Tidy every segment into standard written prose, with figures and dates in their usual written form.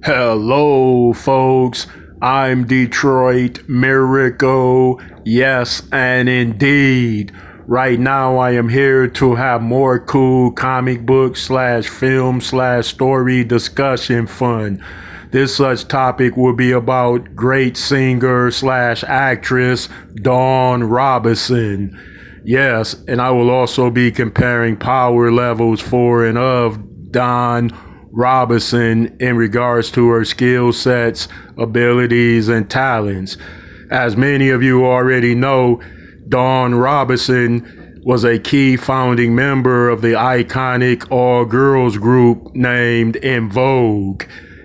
Hello, folks. I'm Detroit Miracle. Yes, and indeed. Right now, I am here to have more cool comic book slash film slash story discussion fun. This such topic will be about great singer slash actress Dawn Robinson. Yes, and I will also be comparing power levels for and of Dawn Robinson in regards to her skill sets, abilities, and talents. As many of you already know, Dawn Robinson was a key founding member of the iconic all girls group named En Vogue.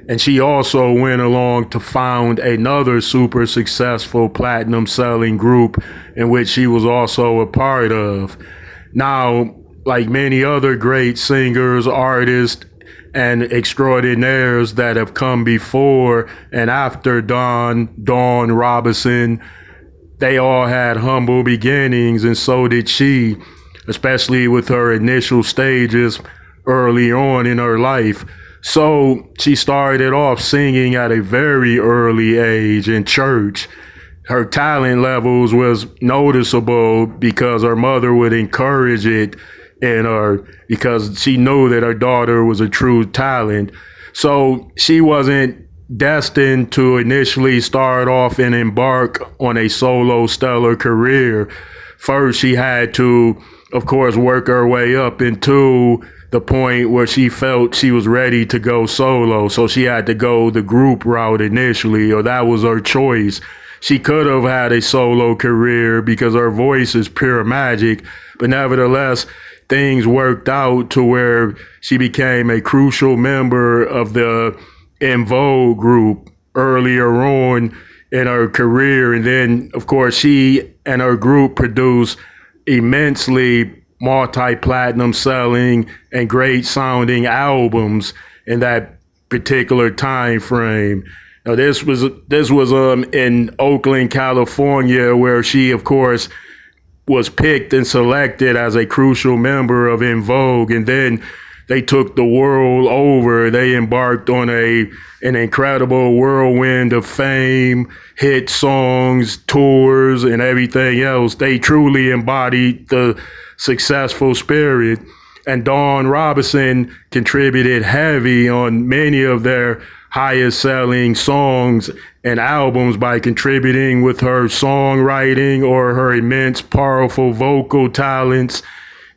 And she also went along to found another super successful platinum selling group in which she was also a part of. Now, like many other great singers, artists, and extraordinaires that have come before and after Dawn Robinson, they all had humble beginnings, and so did she, especially with her initial stages early on in her life. So she started off singing at a very early age in church. Her talent levels was noticeable because her mother would encourage it in her because she knew that her daughter was a true talent. So she wasn't destined to initially start off and embark on a solo stellar career. First, she had to, of course, work her way up into the point where she felt she was ready to go solo. So she had to go the group route initially, or that was her choice. She could have had a solo career because her voice is pure magic, but nevertheless, things worked out to where she became a crucial member of the En Vogue group earlier on in her career. And then, of course, she and her group produced immensely multi-platinum selling and great sounding albums in that particular time frame. Now, this was in Oakland, California, where she, of course, was picked and selected as a crucial member of En Vogue, and then they took the world over. They embarked on an incredible whirlwind of fame, hit songs, tours, and everything else. They truly embodied the successful spirit. And Dawn Robinson contributed heavy on many of their highest selling songs and albums by contributing with her songwriting or her immense, powerful vocal talents.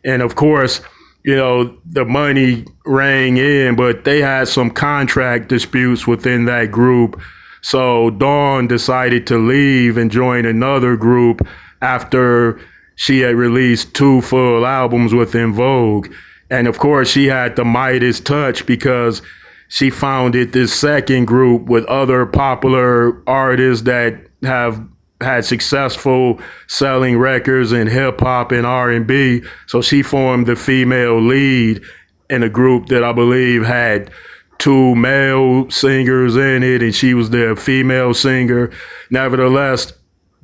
And of course, the money rang in, but they had some contract disputes within that group. So Dawn decided to leave and join another group after she had released 2 full albums with En Vogue. And of course, she had the Midas touch because she founded this second group with other popular artists that have had successful selling records in hip hop and R&B. So she formed the female lead in a group that I believe had 2 male singers in it, and she was the female singer. Nevertheless,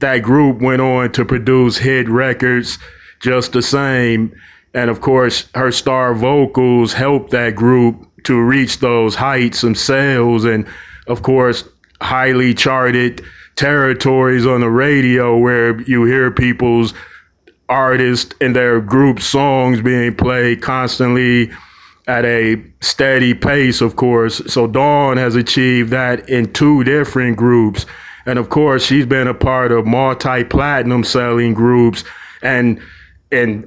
that group went on to produce hit records just the same. And of course, her star vocals helped that group to reach those heights and sales, and of course, highly charted territories on the radio where you hear people's artists and their group songs being played constantly at a steady pace, of course. So Dawn has achieved that in 2 different groups. And of course, she's been a part of multi-platinum selling groups. And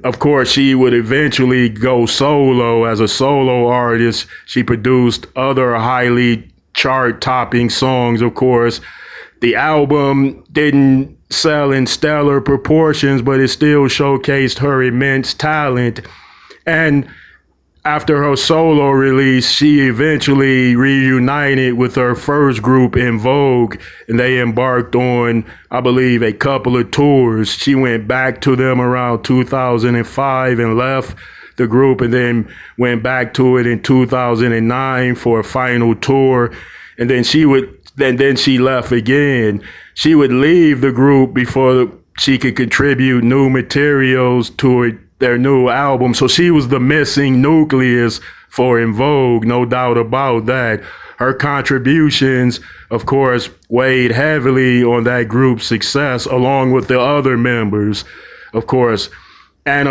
of course, she would eventually go solo as a solo artist. She produced other highly chart-topping songs, of course. The album didn't sell in stellar proportions, but it still showcased her immense talent. And after her solo release, she eventually reunited with her first group En Vogue, and they embarked on, I believe, a couple of tours. She went back to them around 2005 and left the group, and then went back to it in 2009 for a final tour. And then she left again. She would leave the group before she could contribute new materials to it, their new album. So she was the missing nucleus for En Vogue, no doubt about that. Her contributions, of course, weighed heavily on that group's success, along with the other members, of course. And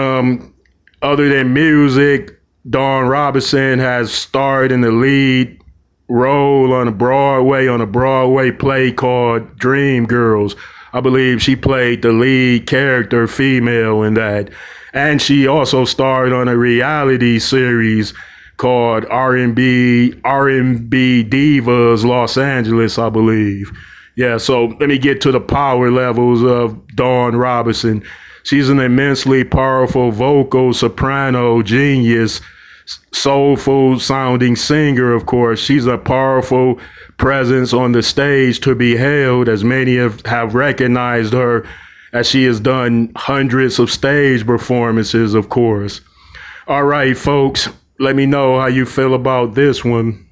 other than music, Dawn Robinson has starred in the lead role on a Broadway play called Dreamgirls. I believe she played the lead character female in that. And she also starred on a reality series called R&B Divas Los Angeles, I believe. Yeah, so let me get to the power levels of Dawn Robinson. She's an immensely powerful vocal soprano genius, soulful sounding singer, of course. She's a powerful presence on the stage to be hailed, as many have recognized her, as she has done hundreds of stage performances, of course. All right, folks, let me know how you feel about this one.